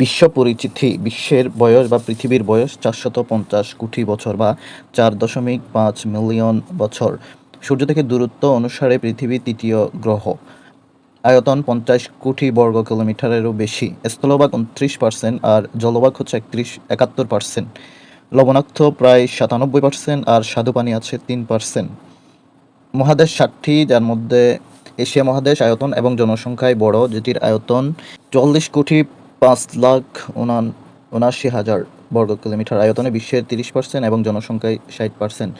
বিশ্ব পরিচিতি বিশ্বের বয়স বা পৃথিবীর বয়স 450 কোটি বছর বা 4.5 মিলিয়ন বছর। সূর্য থেকে দূরত্ব অনুসারে পৃথিবী তৃতীয় গ্রহ। আয়তন 50 কোটি বর্গ কিলোমিটারেরও বেশি। স্থলভাগ 29% আর জলভাগ হচ্ছে 71%। লবণাক্ত প্রায় 97% আর স্বাদু পানি আছে 3%। মহাদেশ 7টি, যার মধ্যে এশিয়া মহাদেশ আয়তন এবং জনসংখ্যায় বড়, যেটির আয়তন 44 কোটি 5,79,হাজার বর্গ কিলোমিটার। আয়তনে বিশ্বের 30% এবং জনসংখ্যায় 60%।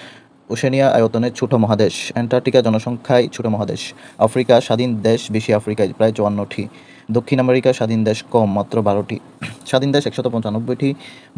ওশেনিয়া আয়তনে ছোট মহাদেশ। অ্যান্টার্কটিকা জনসংখ্যায় ছোট মহাদেশ। আফ্রিকা স্বাধীন দেশ বেশি, আফ্রিকায় প্রায় 54টি। দক্ষিণ আমেরিকা স্বাধীন দেশ কম, মাত্র 12টি। স্বাধীন দেশ 195টি।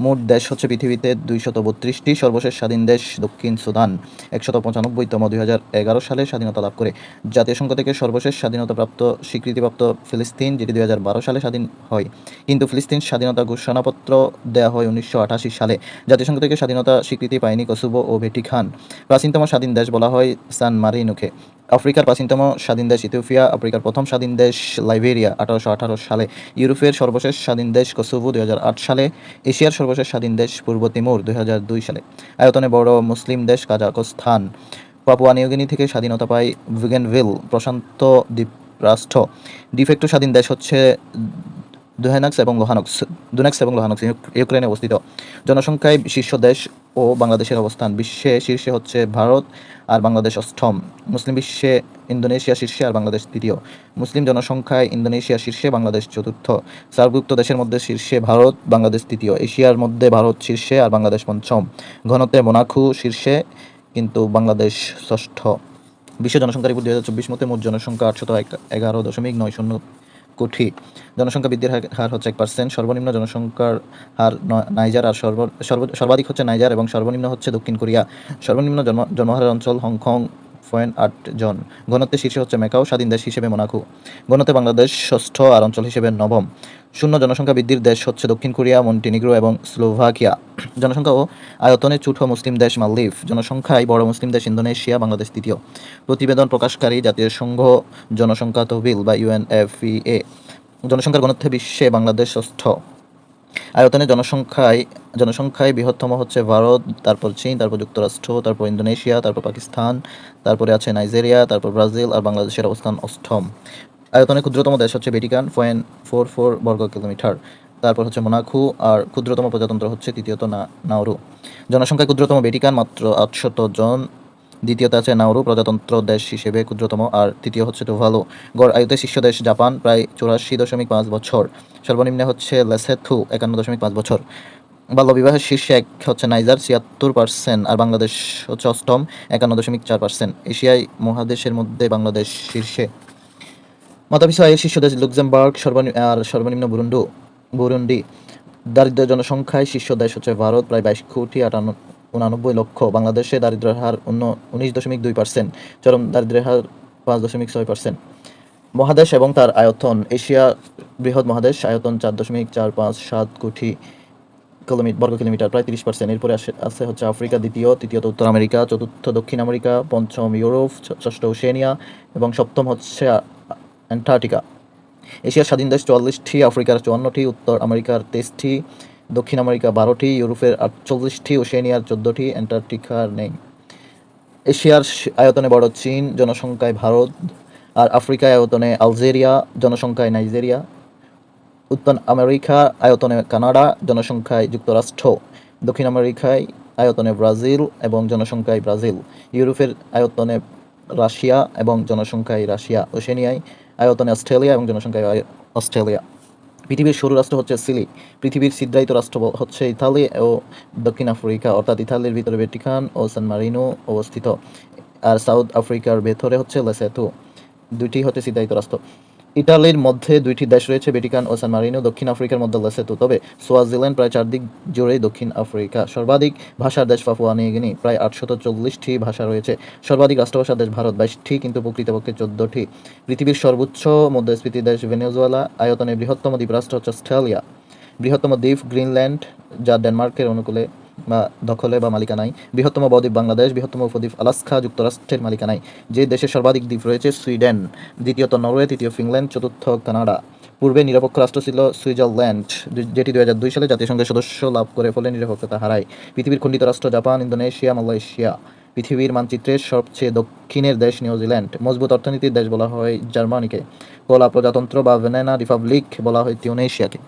মোট দেশ হচ্ছে পৃথিবীতে 232টি। সর্বশেষ স্বাধীন দেশ দক্ষিণ সুদান 195তম, 2011 সালে স্বাধীনতা লাভ করে। জাতীয় সংঘ থেকে সর্বশেষ স্বাধীনতাপ্রাপ্ত স্বীকৃতিপ্রাপ্ত ফিলিস্তিন, যেটি 2012 সালে স্বাধীন হয়, কিন্তু ফিলিস্তিন স্বাধীনতা ঘোষণাপত্র দেওয়া হয় 1988 সালে। জাতিসংঘ থেকে স্বাধীনতা স্বীকৃতি পায়নি কোসোভো ও ভ্যাটিকান। প্রাচীনতম স্বাধীন দেশ বলা হয় সান মারিনোকে। আফ্রিকার প্রাচীনতম স্বাধীন দেশ ইথিওপিয়া। আফ্রিকার প্রথম স্বাধীন দেশ লাইবেরিয়া 1818 সালে। ইউরোপের সর্বশেষ স্বাধীন দেশ কোসোভো 2008 সালে। এশিয়ার সর্বশেষ স্বাধীন দেশ পূর্ব তিমুর 2002 সালে। আয়তনে বড় মুসলিম দেশ কাজাখস্তান। পাপুয়া নিউগিনি থেকে স্বাধীনতা পায় বুগেনভিল প্রশান্ত দ্বীপরাষ্ট্র। ডিফেক্টো স্বাধীন দেশ হচ্ছে দুনেক্স এবং লোহানক্স ইউক্রেনে অবস্থিত। জনসংখ্যায় শীর্ষ দেশ ও বাংলাদেশের অবস্থান। বিশ্বে শীর্ষে হচ্ছে ভারত আর বাংলাদেশ অষ্টম। মুসলিম বিশ্বে ইন্দোনেশিয়া শীর্ষে আর বাংলাদেশ তৃতীয়। মুসলিম জনসংখ্যায় ইন্দোনেশিয়া শীর্ষে, বাংলাদেশ চতুর্থ। সার্কভুক্ত দেশের মধ্যে শীর্ষে ভারত, বাংলাদেশ তৃতীয়। এশিয়ার মধ্যে ভারত শীর্ষে আর বাংলাদেশ পঞ্চম। ঘনত্বে মোনাকো শীর্ষে, কিন্তু বাংলাদেশ ষষ্ঠ। বিশ্ব জনসংখ্যার রিপোর্ট 2024 মতে মোট জনসংখ্যা 811.90 কোটি। জনসংখ্যা বৃদ্ধির হার হচ্ছে 1%। সর্বনিম্ন জনসংখ্যার হার নাইজার আর সর্বাধিক হচ্ছে নাইজার এবং সর্বনিম্ন হচ্ছে দক্ষিণ কোরিয়া। সর্বনিম্ন জন্মহারের অঞ্চল হংকং 0.8 জন। ঘনত্বে শীর্ষে হচ্ছে ম্যাকাও, স্বাধীন দেশ হিসেবে মোনাকো। ঘনত্বে বাংলাদেশ ষষ্ঠ আর অঞ্চল হিসেবে নবম। শূন্য জনসংখ্যা বৃদ্ধির দেশ হচ্ছে দক্ষিণ কোরিয়া, মন্টিনিগ্রো এবং স্লোভাকিয়া। জনসংখ্যা ও আয়তনে ছোট মুসলিম দেশ মালদ্বীপ। জনসংখ্যায় বড় মুসলিম দেশ ইন্দোনেশিয়া, বাংলাদেশ তৃতীয়। প্রতিবেদন প্রকাশকারী জাতীয় সংঘ জনসংখ্যা তহবিল বা UNFPA। জনসংখ্যার ঘনত্বে বিশ্বে বাংলাদেশ ষষ্ঠ। আয়তনে জনসংখ্যায় বৃহত্তম হচ্ছে ভারত, তারপর চীন, তারপর যুক্তরাষ্ট্র, তারপর ইন্দোনেশিয়া, তারপর পাকিস্তান, তারপরে আছে নাইজেরিয়া, তারপর ব্রাজিল আর বাংলাদেশের অবস্থান অষ্টম। আয়তনে ক্ষুদ্রতম দেশ হচ্ছে ভ্যাটিকান 0.44 বর্গ কিলোমিটার। তারপর হচ্ছে মোনাকো আর ক্ষুদ্রতম প্রজাতন্ত্র হচ্ছে তৃতীয়ত নাউরু। জনসংখ্যায় ক্ষুদ্রতম ভ্যাটিকান মাত্র 800 জন। দ্বিতীয়তে আছে নাউরু প্রজাতন্ত্র দেশ হিসেবে ক্ষুদ্রতম, আর তৃতীয় হচ্ছে টুভালু। গড় আয়ুতে শীর্ষ দেশ জাপান প্রায় 84.5 বছর। সর্বনিম্নে হচ্ছে লেসোথো 51.5 বছর। বাল্যবিবাহের শীর্ষে এক হচ্ছে নাইজার 76%, আর বাংলাদেশ হচ্ছে অষ্টম 51.4%। এশিয়ায় মহাদেশের মধ্যে বাংলাদেশ শীর্ষে। মাথাপিছু আয়ের শীর্ষ দেশ লুক্সেমবার্গ সর্বনিম্ন বুরুন্ডি। দারিদ্র্য জনসংখ্যায় শীর্ষ দেশ হচ্ছে ভারত প্রায় 22 কোটি 89 লক্ষ। বাংলাদেশে দারিদ্র্যের হার 19.2%। চরম দারিদ্র্যের হার 5.6%। মহাদেশ এবং তার আয়তন। এশিয়া বৃহৎ মহাদেশ, আয়তন 4.457 কোটি বর্গ কিলোমিটার, প্রায় 30%। এরপরে আছে হচ্ছে আফ্রিকা দ্বিতীয়, তৃতীয়ত উত্তর আমেরিকা, চতুর্থ দক্ষিণ আমেরিকা, পঞ্চম ইউরোপ, ষষ্ঠ ওশেনিয়া এবং সপ্তম হচ্ছে অ্যান্টার্কটিকা। এশিয়ার স্বাধীন দেশ 44টি, আফ্রিকার 54টি, উত্তর আমেরিকার 23টি, দক্ষিণ আমেরিকা 12টি, ইউরোপের 48টি, ওশেনিয়ার 14টি, অ্যান্টার্কটিকার নেই। এশিয়ার আয়তনে বড় চীন, জনসংখ্যায় ভারত, আর আফ্রিকায় আয়তনে আলজেরিয়া, জনসংখ্যায় নাইজেরিয়া। উত্তর আমেরিকা আয়তনে কানাডা, জনসংখ্যায় যুক্তরাষ্ট্র। দক্ষিণ আমেরিকায় আয়তনে ব্রাজিল এবং জনসংখ্যায় ব্রাজিল। ইউরোপের আয়তনে রাশিয়া এবং জনসংখ্যায় রাশিয়া। ওশেনিয়ায় আয়তনে অস্ট্রেলিয়া এবং জনসংখ্যায় অস্ট্রেলিয়া। পৃথিবীর সরু রাষ্ট্র হচ্ছে সিলি। পৃথিবীর ছিদ্রায়িত রাষ্ট্র হচ্ছে ইতালি ও দক্ষিণ আফ্রিকা, অর্থাৎ ইতালির ভিতরে ভ্যাটিকান ও সান মারিনো অবস্থিত, আর সাউথ আফ্রিকার ভেতরে হচ্ছে লেসোথো। দুইটি হচ্ছে ছিদ্রায়িত রাষ্ট্র। ইতালির মধ্যে দুইটি দেশ রয়েছে, ভ্যাটিকান ও সান মারিনো। দক্ষিণ আফ্রিকার মধ্যে লেসোথো। তবে সোয়াজিল্যান্ড প্রায় চারদিক জুড়েই দক্ষিণ আফ্রিকা। সর্বাধিক ভাষার দেশ পাপুয়া নিউগিনি, প্রায় 840টি ভাষা রয়েছে। সর্বাধিক রাষ্ট্রভাষার দেশ ভারত 22টি, কিন্তু প্রকৃতপক্ষে 14টি। পৃথিবীর সর্বোচ্চ মুদ্রাস্ফীতি দেশ ভেনেজুয়েলা। আয়তনে বৃহত্তম দ্বীপরাষ্ট্র হচ্ছে অস্ট্রেলিয়া। বৃহত্তম দ্বীপ গ্রিনল্যান্ড, যা ডেনমার্কের অনুকূলে বা দখলে বা মালিকানায়। বৃহত্তম বদ্বীপ বাংলাদেশ। বৃহত্তম উপদ্বীপ আলাস্কা, যুক্তরাষ্ট্রের মালিকানায়। যে দেশের সর্বাধিক দ্বীপ রয়েছে সুইডেন। দ্বিতীয়ত নরওয়ে, তৃতীয় ফিনল্যান্ড, চতুর্থ কানাডা। পূর্বে নিরপেক্ষ রাষ্ট্র ছিল সুইজারল্যান্ড, যেটি 2002 সালে জাতিসংঘের সদস্য লাভ করে ফলে নিরপেক্ষতা হারায়। পৃথিবীর খণ্ডিত রাষ্ট্র জাপান, ইন্দোনেশিয়া, মালয়েশিয়া। পৃথিবীর মানচিত্রের সবচেয়ে দক্ষিণের দেশ নিউজিল্যান্ড। মজবুত অর্থনীতির দেশ বলা হয় জার্মানিকে। কলা প্রজাতন্ত্র বা ভেনেনা রিপাবলিক বলা হয় তিউনেশিয়াকে।